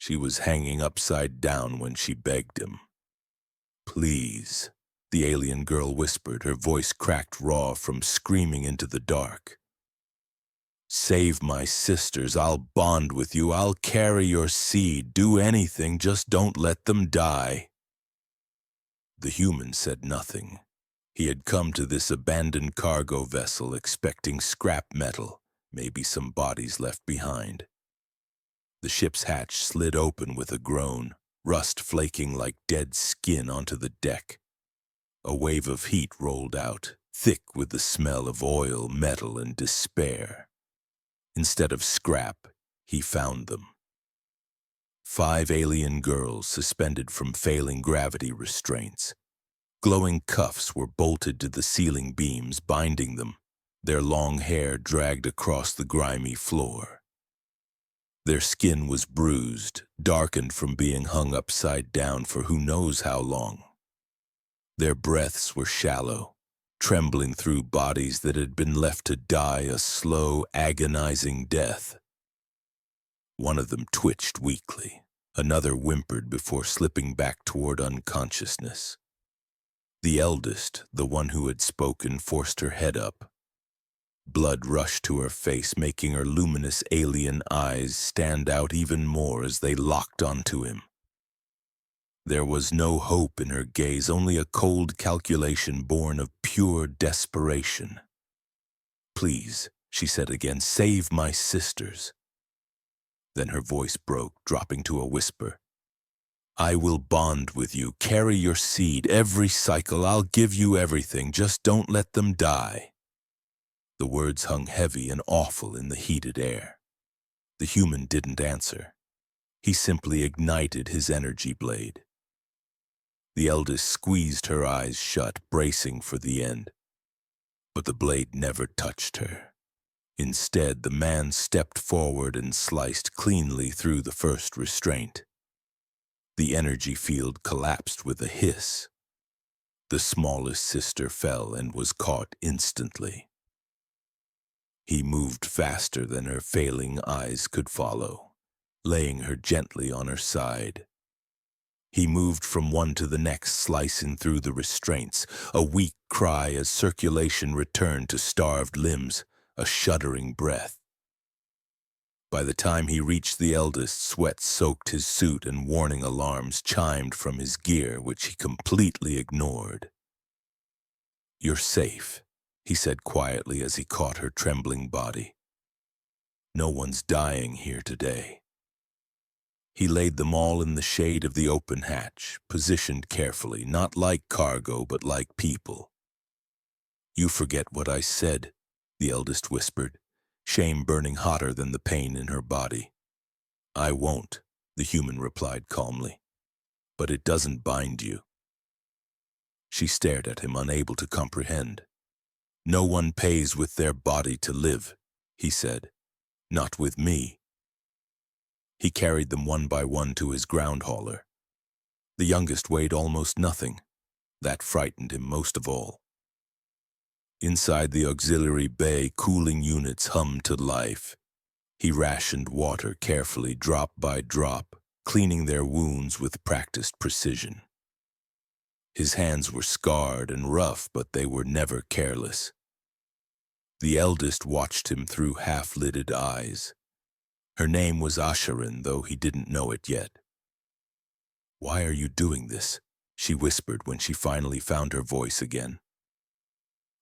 She was hanging upside down when she begged him. "Please," the alien girl whispered, her voice cracked raw from screaming into the dark. "Save my sisters. I'll bond with you. I'll carry your seed. Do anything, just don't let them die." The human said nothing. He had come to this abandoned cargo vessel expecting scrap metal, maybe some bodies left behind. The ship's hatch slid open with a groan, rust flaking like dead skin onto the deck. A wave of heat rolled out, thick with the smell of oil, metal, and despair. Instead of scrap, he found them. 5 alien girls suspended from failing gravity restraints. Glowing cuffs were bolted to the ceiling beams, binding them, their long hair dragged across the grimy floor. Their skin was bruised, darkened from being hung upside down for who knows how long. Their breaths were shallow, trembling through bodies that had been left to die a slow, agonizing death. One of them twitched weakly. Another whimpered before slipping back toward unconsciousness. The eldest, the one who had spoken, forced her head up. Blood rushed to her face, making her luminous alien eyes stand out even more as they locked onto him. There was no hope in her gaze, only a cold calculation born of pure desperation. "Please," she said again, "save my sisters." Then her voice broke, dropping to a whisper. "I will bond with you, carry your seed, every cycle. I'll give you everything, just don't let them die." The words hung heavy and awful in the heated air. The human didn't answer. He simply ignited his energy blade. The eldest squeezed her eyes shut, bracing for the end. But the blade never touched her. Instead, the man stepped forward and sliced cleanly through the first restraint. The energy field collapsed with a hiss. The smallest sister fell and was caught instantly. He moved faster than her failing eyes could follow, laying her gently on her side. He moved from one to the next, slicing through the restraints, a weak cry as circulation returned to starved limbs, a shuddering breath. By the time he reached the eldest, sweat soaked his suit and warning alarms chimed from his gear, which he completely ignored. "You're safe," he said quietly as he caught her trembling body. "No one's dying here today." He laid them all in the shade of the open hatch, positioned carefully, not like cargo, but like people. "You forget what I said," the eldest whispered, shame burning hotter than the pain in her body. "I won't," the human replied calmly, "but it doesn't bind you." She stared at him, unable to comprehend. "No one pays with their body to live," he said. "Not with me." He carried them one by one to his ground hauler. The youngest weighed almost nothing. That frightened him most of all. Inside the auxiliary bay, cooling units hummed to life. He rationed water carefully, drop by drop, cleaning their wounds with practiced precision. His hands were scarred and rough, but they were never careless. The eldest watched him through half-lidded eyes. Her name was Asherin, though he didn't know it yet. "Why are you doing this?" she whispered when she finally found her voice again.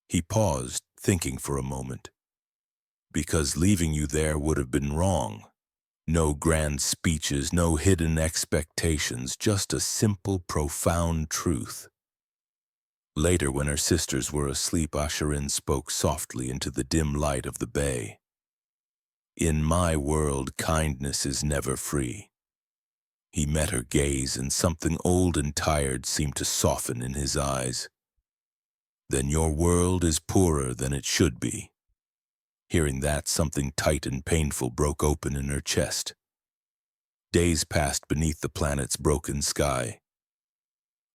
He paused, thinking for a moment. "Because leaving you there would have been wrong. No grand speeches, no hidden expectations, just a simple, profound truth." Later, when her sisters were asleep, Asherin spoke softly into the dim light of the bay. "In my world, kindness is never free." He met her gaze, and something old and tired seemed to soften in his eyes. "Then your world is poorer than it should be." Hearing that, something tight and painful broke open in her chest. Days passed beneath the planet's broken sky.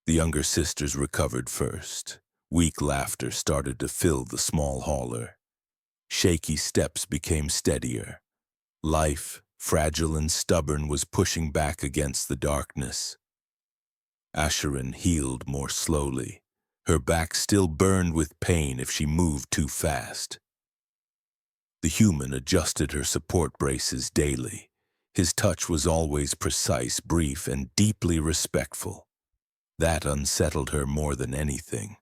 The younger sisters recovered first. Weak laughter started to fill the small hauler. Shaky steps became steadier. Life, fragile and stubborn, was pushing back against the darkness. Asherin healed more slowly. Her back still burned with pain if she moved too fast. The human adjusted her support braces daily. His touch was always precise, brief, and deeply respectful. That unsettled her more than anything.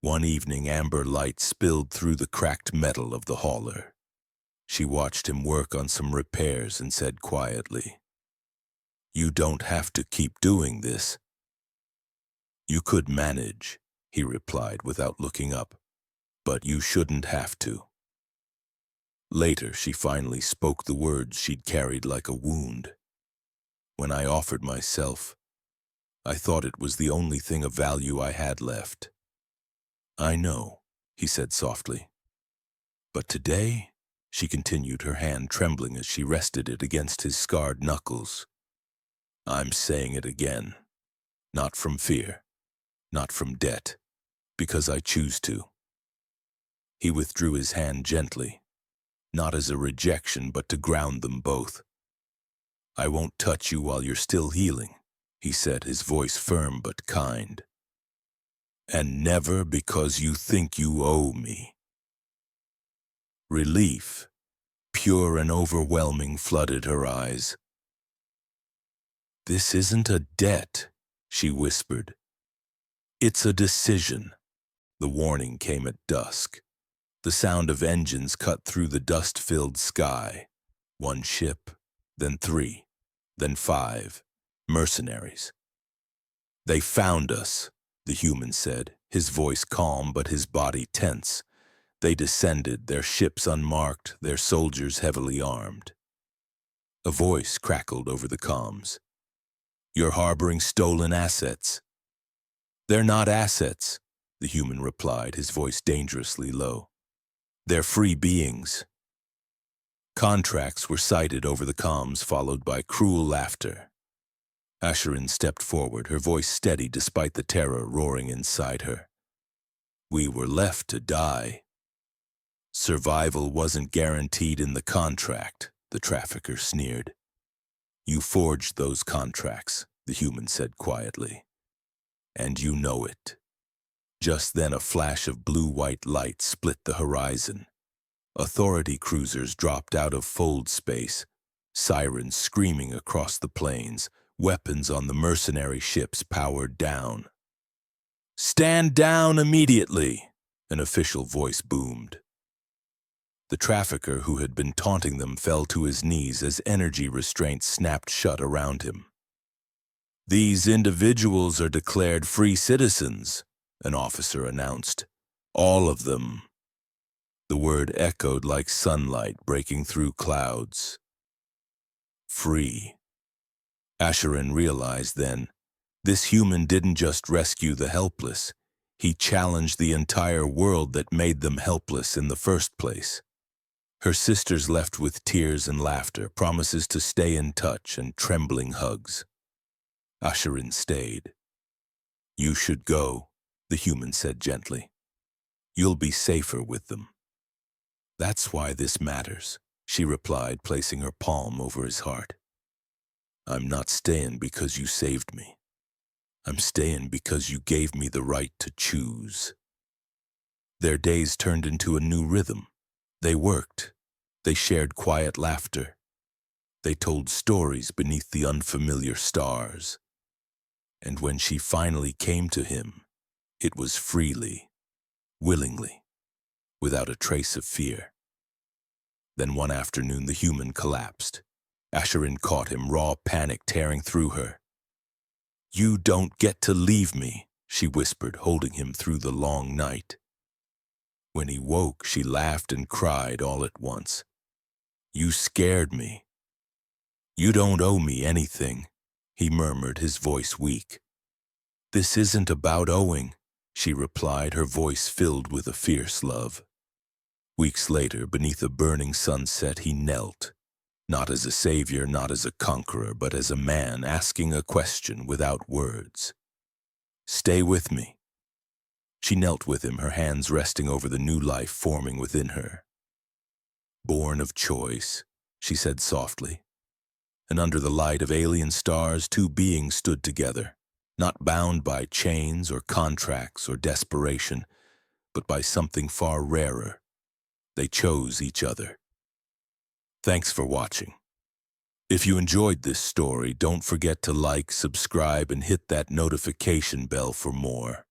One evening, amber light spilled through the cracked metal of the hauler. She watched him work on some repairs and said quietly, "You don't have to keep doing this." "You could manage," he replied without looking up, "but you shouldn't have to." Later, she finally spoke the words she'd carried like a wound. "When I offered myself, I thought it was the only thing of value I had left." "I know," he said softly. "But today," she continued, her hand trembling as she rested it against his scarred knuckles, "I'm saying it again. Not from fear, not from debt, because I choose to." He withdrew his hand gently, not as a rejection, but to ground them both. "I won't touch you while you're still healing," he said, his voice firm but kind. "And never because you think you owe me." Relief, pure and overwhelming, flooded her eyes. "This isn't a debt," she whispered. "It's a decision." The warning came at dusk. The sound of engines cut through the dust-filled sky. One ship, then 3, then 5. Mercenaries. "They found us," the human said, his voice calm but his body tense. "They descended, their ships unmarked, their soldiers heavily armed." A voice crackled over the comms. "You're harboring stolen assets." "They're not assets," the human replied, his voice dangerously low. "They're free beings." Contracts were cited over the comms, followed by cruel laughter. Asherin stepped forward, her voice steady despite the terror roaring inside her. "We were left to die." "Survival wasn't guaranteed in the contract," the trafficker sneered. "You forged those contracts," the human said quietly. "And you know it." Just then a flash of blue-white light split the horizon. Authority cruisers dropped out of fold space, sirens screaming across the plains, weapons on the mercenary ships powered down. "Stand down immediately," an official voice boomed. The trafficker who had been taunting them fell to his knees as energy restraints snapped shut around him. "These individuals are declared free citizens," an officer announced. "All of them." The word echoed like sunlight breaking through clouds. Free. Asherin realized then, this human didn't just rescue the helpless. He challenged the entire world that made them helpless in the first place. Her sisters left with tears and laughter, promises to stay in touch, and trembling hugs. Asherin stayed. "You should go," the human said gently. "You'll be safer with them." "That's why this matters," she replied, placing her palm over his heart. "I'm not staying because you saved me. I'm staying because you gave me the right to choose." Their days turned into a new rhythm. They worked. They shared quiet laughter. They told stories beneath the unfamiliar stars. And when she finally came to him, it was freely, willingly, without a trace of fear. Then one afternoon the human collapsed. Asherin caught him, raw panic tearing through her. "You don't get to leave me," she whispered, holding him through the long night. When he woke, she laughed and cried all at once. "You scared me." "You don't owe me anything," he murmured, his voice weak. "This isn't about owing," she replied, her voice filled with a fierce love. Weeks later, beneath a burning sunset, he knelt, not as a savior, not as a conqueror, but as a man asking a question without words. "Stay with me." She knelt with him, her hands resting over the new life forming within her. Born of choice, she said softly. And under the light of alien stars, two beings stood together, not bound by chains or contracts or desperation, but by something far rarer. They chose each other. Thanks for watching. If you enjoyed this story, don't forget to like, subscribe, and hit that notification bell for more.